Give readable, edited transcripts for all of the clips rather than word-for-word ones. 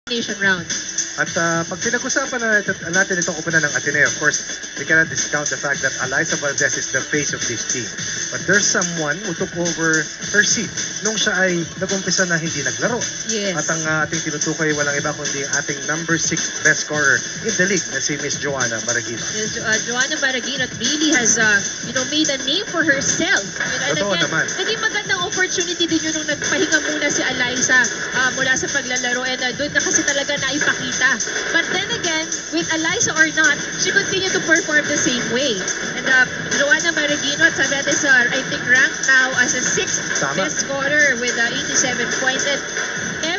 Nation round. At pag pinag-usapan natin itong koponan ng Ateneo, of course, we cannot discount the fact that Alyssa Valdez is the face of this team. But there's someone who took over her seat nung siya ay nag-umpisa na hindi naglaro. Yes. At ang ating tinutukoy walang iba kundi ang ating number 6 best scorer in the league na si Miss Joanna Maragino. Yes, Joanna Maragino really has made a name for herself. And Totoo again, naman. naging magandang opportunity din yun nung nagpahinga muna si Alyssa mula sa paglalaro, and doon na kasi talaga naipakita. But then again, with Alyssa or not, she continued to perform the same way. And Joanna Maragino at Sabetes are, I think, ranked now as a 6th Tama. best scorer with 87 points. And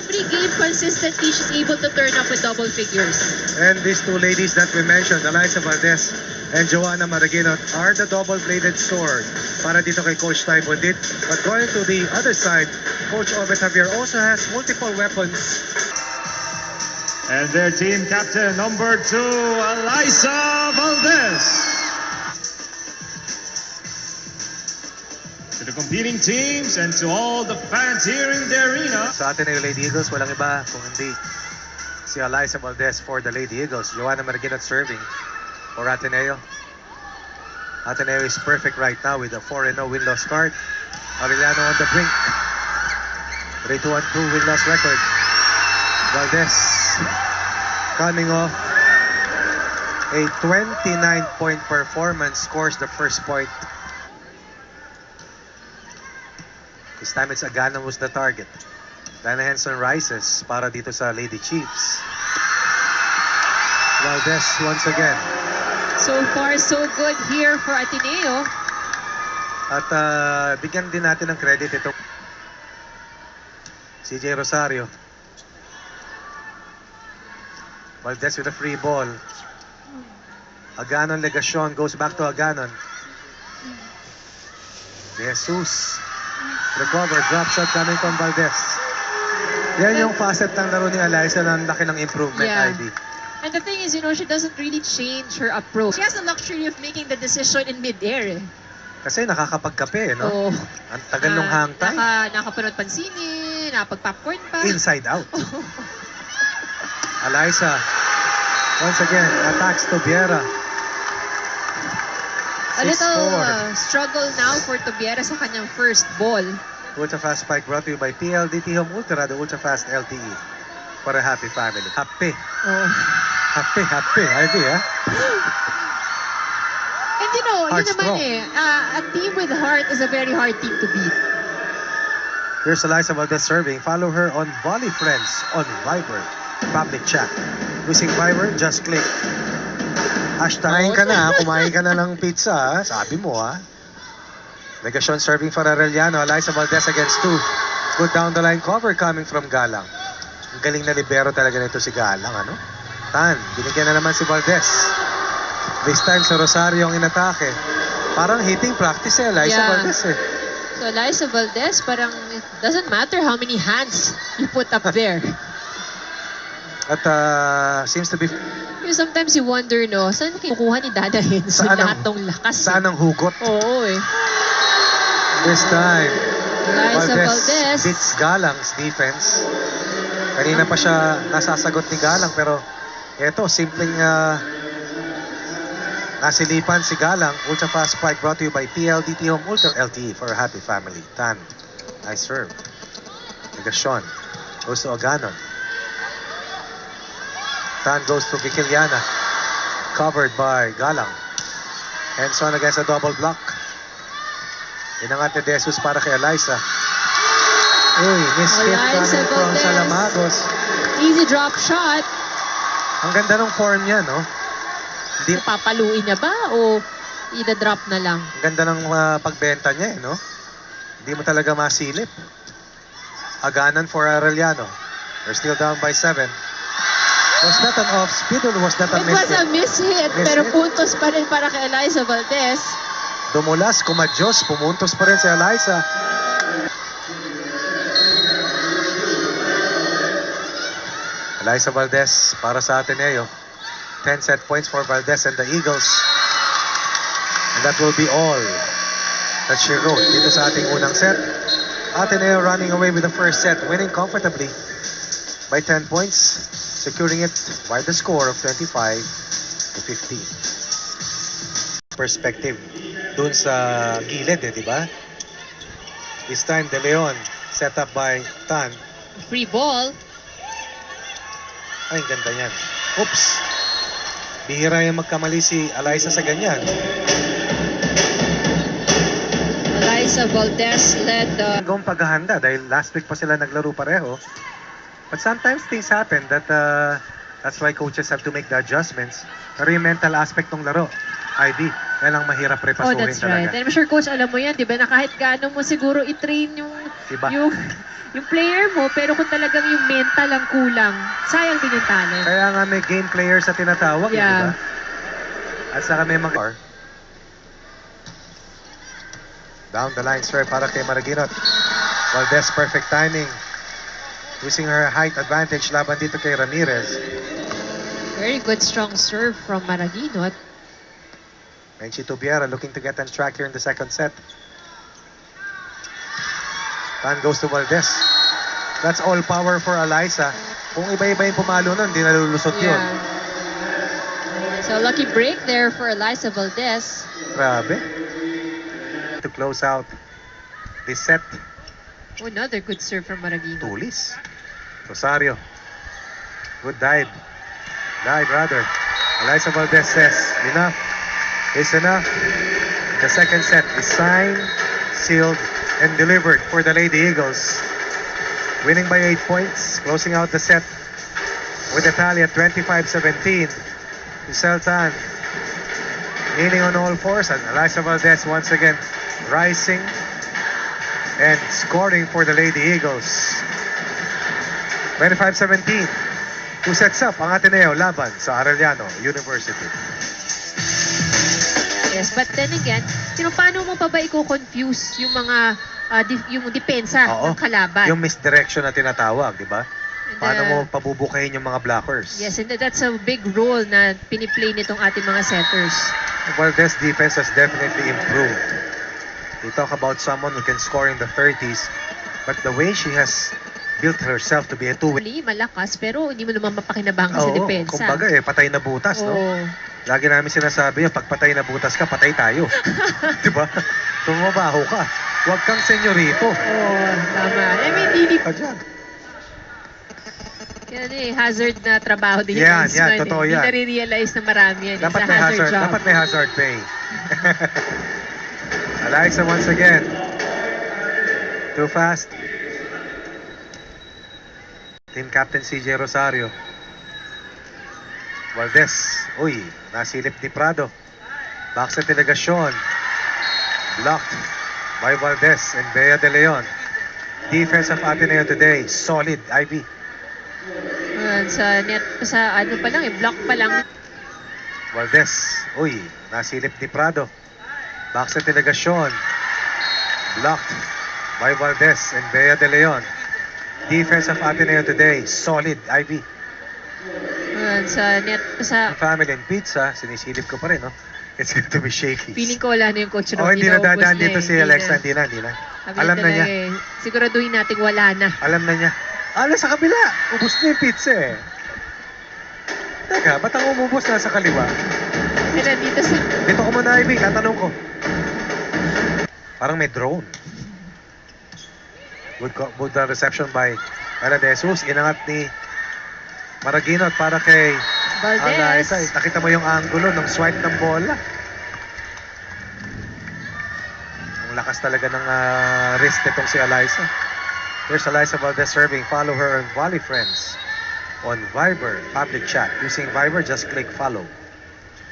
every game consistently she's able to turn up with double figures. And these two ladies that we mentioned, Alyssa Valdez and Joanna Maragino, are the double-bladed sword para dito kay Coach Ty Bondit. But going to the other side, Coach Obet Javier also has multiple weapons. And their team captain, number 2, Alyssa Valdez. To the competing teams and to all the fans here in the arena. Sa Ateneo Lady Eagles, walang iba kung hindi si Alyssa Valdez for the Lady Eagles. Joanna Maragino serving for Ateneo. Ateneo is perfect right now with a 4-0 win-loss card. Arellano on the brink. 3-2-2 win-loss record. Valdez coming off a 29-point performance, scores the first point. This time it's Agana who's the target. Diana Henson rises para dito sa Lady Chiefs. Valdez once again. So far, so good here for Ateneo. At bigyan din natin ng credit ito. CJ Rosario. Valdez with a free ball. Aganon Legacion goes back to Aganon. De Jesus. Recover, drop shot coming from Valdez. Yan yung facet ng laro ni Alyssa na laki ng improvement, Yeah. IB. And the thing is, she doesn't really change her approach. She has the luxury of making the decision in mid-air. Kasi nakakapagkape, no? Oh. Ang tagal nung hang time. Nakapanood pansinin, nakapag-popcorn pa. Inside out. Alyssa, once again, attacks Tobiera. A little 6-4. struggle now for Tobiera sa kanyang first ball. Ultra Fast Spike brought to you by PLDT Home Ultra, the Ultra Fast LTE. For a happy family. Happy. Oh. Happy. Ivy, ha? And yun Heart's naman strong. a team with heart is a very hard team to beat. Here's Alyssa Valdez serving. Follow her on Volley Friends on Viber. Public chat. Using Viber, just click. Kumain ka na, kumain ka na ng pizza, ha? Sabi mo, ha? Legacion serving for Arellano. Alyssa Valdez against 2. Good down the line cover coming from Galang. Ang galing na libero talaga nito si Galang, ano? Tan, binigyan na naman si Valdez. This time sa Rosario ang inatake. Parang hitting practice Alyssa Valdez, eh. So Alyssa Valdez, parang it doesn't matter how many hands you put up there. At seems to be... Sometimes you wonder, saan kinukuha ni Dada Henson lahat ng lakas? Saan ang hugot? Oo, eh. This time, Alyssa Valdez. beats Galang's defense. Kanina pa siya nasasagot ni Galang, pero eto, simpleng nasilipan si Galang. Ultra Fast Spike brought to you by PLDT Home Ultra LTE for a happy family. Tan, nice serve. Legacion goes to Aganon. Tan goes to Vikiliana. Covered by Galang. Henson against a double block. Inangat ni De Jesus para kay Alyssa. Uy, miss-hit coming from Salamagos. Easy drop shot. Ang ganda ng form niya, no? Hindi, Papaluin niya ba o ida-drop na lang? ang ganda ng pagbenta niya, no? Hindi mo talaga masilip. Aganan for Arellano. They're still down by 7. Was that an off-speed or was that a It was a miss-hit? miss-hit, pero puntos pa rin para kay Alyssa Valdez. Dumulas, kumadyos, pumuntos pa rin si Alyssa. Alyssa Valdez para sa Ateneo. 10 set points for Valdez and the Eagles. And that will be all that she wrote dito sa ating unang set. Ateneo running away with the first set, winning comfortably by 10 points. securing it by the score of 25-15. Perspective dun sa gilid di ba? This time, De Leon, set up by Tan. Free ball. Ay, ang ganda niyan. Oops! Bihira yung magkamali si Alyssa sa ganyan. Alyssa Valdez led the... Gawang paghahanda dahil last week pa sila naglaro pareho. But sometimes things happen that's why coaches have to make the adjustments. Pero yung mental aspect ng laro, Ivy, yan ang mahirap Oh, repasurin that's right. talaga. And I'm sure coach, alam mo yan, di ba, na kahit gaano mo siguro i-train yung Diba? yung player mo, pero kung talagang yung mental ang kulang, sayang din yung talent. Kaya nga may game players sa tinatawag, Yeah. di ba? At saka may mga... Down the line, sir, para kay Maraguinot. Valdez, perfect timing. Using her height advantage laban dito kay Ramirez. Very good strong serve from Maraguinot. Menchi Tubiera looking to get on track here in the second set. Tan goes to Valdez. That's all power for Alyssa. Kung iba-iba yung pumalo nun, hindi nalulusot yun. So lucky break there for Alyssa Valdez. Grabe. To close out this set, Oh, another good serve from Maraguinot. Tulis. Rosario. Good dive. Dive rather. Alyssa Valdez says, enough is enough. The second set is signed, sealed, and delivered for the Lady Eagles. Winning by 8 points, closing out the set with a tally at 25-17. Giselle Tan leaning on all fours, and Alyssa Valdez once again rising and scoring for the Lady Eagles. 25-17. 2 sets up ang Ateneo laban sa Arellano University. Yes, but then again, paano mo pa ba i-confuse yung mga yung depensa Oo. ng kalaban? Yung misdirection na tinatawag, di ba? And, Paano mo pabubukayin yung mga blockers? Yes, and that's a big role na piniplay nitong ating mga setters. Valdez defense has definitely improved. We talk about someone who can score in the 30s, but the way she has built herself to be a two-way. Actually, malakas, pero hindi mo naman mapakinabangan sa depensa. Kumbaga patay na butas, no? Oo. Lagi namin sinasabi yun, pag patay na butas ka, patay tayo. Di ba? Tumabaho ka. Huwag kang senyorito. Oo, tama. I mean, hindi Ka dyan. yan hazard na trabaho din Yan, yung yan, totoo yan. Hindi nare-realize na marami yan. Dapat It's a may hazard hazard, job. dapat may hazard pay. Alyssa once again. Too fast. Team Captain CJ Rosario. Valdez. Uy, nasilip ni Prado. Back sa delegasyon. Blocked by Valdez and Bea De Leon. Defense of Ateneo today, solid, Ivy. Sa net, sa ano pa lang block pa lang. Valdez. Uy, nasilip ni Prado. Back sa delegasyon. Blocked by Valdez and Bea De Leon. Defense of Ateneo today, solid, Ivy. Sa net, sa Family and pizza, sinisilip ko pa rin, no? It's going to be shaky. feeling ko wala na yung coach Rocky. Oh, hindi na naubos dadaan dito eh. si Alexa, hindi na. Sabi Alam na niya. Eh. Siguraduhin natin wala na. Alam na niya. Sa kabila. Ubus na yung pizza eh. Teka, ba't ang umubos na sa kaliwa? Eh, nandito sa... Dito ko muna, Ivy. Tatanong ko. Parang may drone. Good reception by Ana De Jesus. Inangat ni Maraguinot para kay Valdez. Alyssa. Nakita mo yung angulo ng swipe ng bola. Ang lakas talaga ng wrist nitong si Alyssa. Here's Alyssa Valdez serving. Follow her on Volley Friends on Viber public chat. Using Viber, just click follow.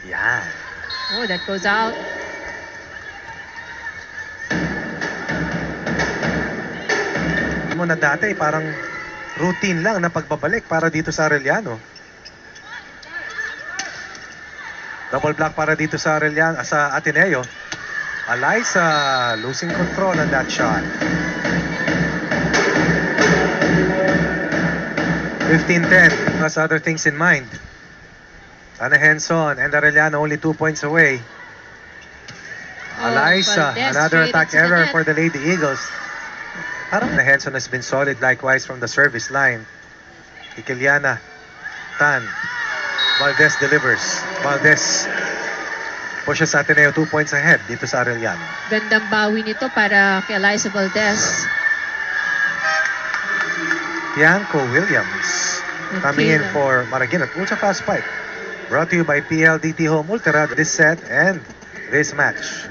Yan. Oh, that goes out. Mo na dati parang routine lang na pagbabalik para dito sa Arellano. Double block para dito sa Arellano, sa Ateneo. Alyssa losing control on that shot. 15-10 has other things in mind. Ana Henson and Arellano only 2 points away. Alyssa, Valdez another straight attack into the error net. for the Lady Eagles. Parang Ana Henson has been solid likewise from the service line. Ikeliana Tan. Valdez delivers. Valdez pushes Ateneo 2 points ahead dito sa Arellano. Gandang bawi nito para kay Eliza Valdez. Bianco Williams coming in for Maraguinot. Ultra fast pipe. Brought to you by PLDT Home Ultra this set and this match.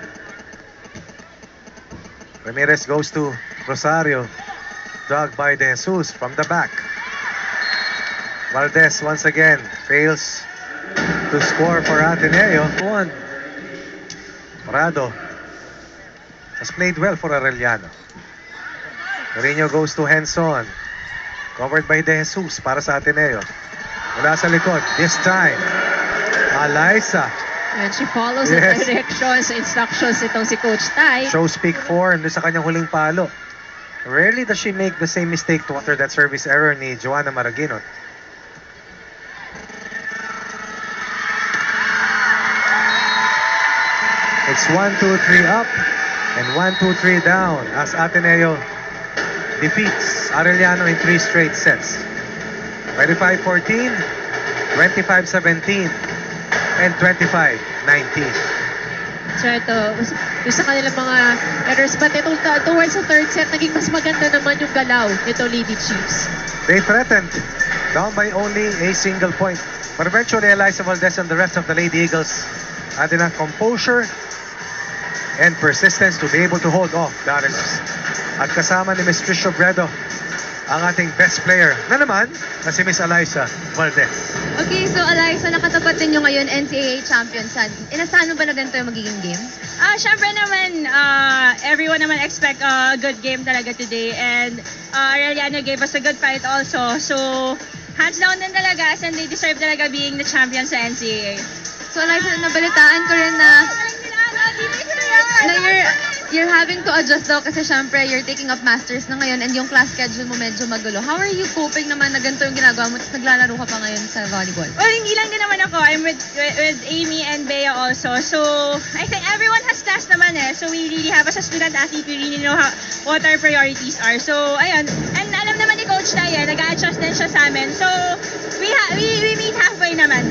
Ramirez goes to Rosario. Dug by De Jesus from the back. Valdez once again fails to score for Ateneo. One. Morado has played well for Arellano. Torino goes to Henson. Covered by De Jesus para sa Ateneo. Mula sa likod. This time, Alyssa. And she follows the Yes. directions, instructions itong si Coach Tai. Shows peak 4 sa kanyang huling palo. Rarely does she make the same mistake to counter that service error ni Joanna Maraguinot. It's 1-2-3 up and 1-2-3 down as Ateneo defeats Arellano in 3 straight sets. 25-14, 25-17, and 25-19. So ito, yung sa kanilang mga errors. But itong towards the third set, naging mas maganda naman yung galaw nito Lady Chiefs. They threatened, down by only a single point. But eventually, Eliza Valdez and the rest of the Lady Eagles had enough composure and persistence to be able to hold off the Arellans. At kasama ni Miss Trish Obredo, ang ating best player na naman na si Miss Eliza Valdez. Okay, so Eliza, nakatapat din nyo ngayon NCAA champions. Inasahan mo ba na ganito yung magiging game? Syempre naman, everyone naman expect a good game talaga today. And Arellano gave us a good fight also. So, hands down din talaga and they deserve talaga being the champions sa NCAA. So Eliza, nabalitaan ko rin na you're having to adjust daw kasi syempre you're taking up masters na ngayon and yung class schedule mo medyo magulo. How are you coping naman na ganito yung ginagawa mo tapos naglalaro ka pa ngayon sa volleyball? Well, hindi lang din naman ako. I'm with Amy and Bea also. So, I think everyone has class naman eh. So, we really have, as a student athlete, we really know what our priorities are. So, ayun. And alam naman ni Coach Tay, nag-a-adjust din siya sa amin. So, we meet halfway naman.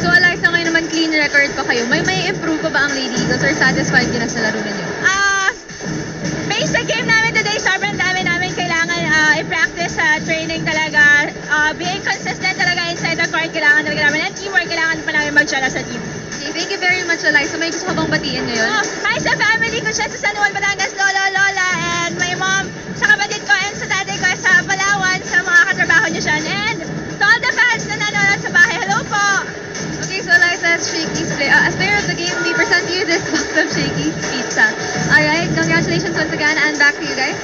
So Eliza, ngayon naman clean record pa kayo. May improve pa ba ang Lady Eagles or satisfied ka na sa laro ninyo? Based sa game namin today, sobrang dami namin kailangan i-practice sa training talaga. Being consistent talaga inside the court, kailangan talaga namin. And teamwork, kailangan pa namin mag-jala sa team. Okay, thank you very much Eliza. May gusto ka bang batiin ngayon? Hi sa family ko siya sa San Juan, Batangas, Lolo, Lola, and my mom, sa kapatid ko, and sa tatay ko sa Palawan, sa mga katrabaho niyo siya. And to all the fans na nanonood sa bahay, hello po! Okay, so Eliza, as player of the game, we present to you this box of Shakey's Pizza. Alright, congratulations once again and back to you guys.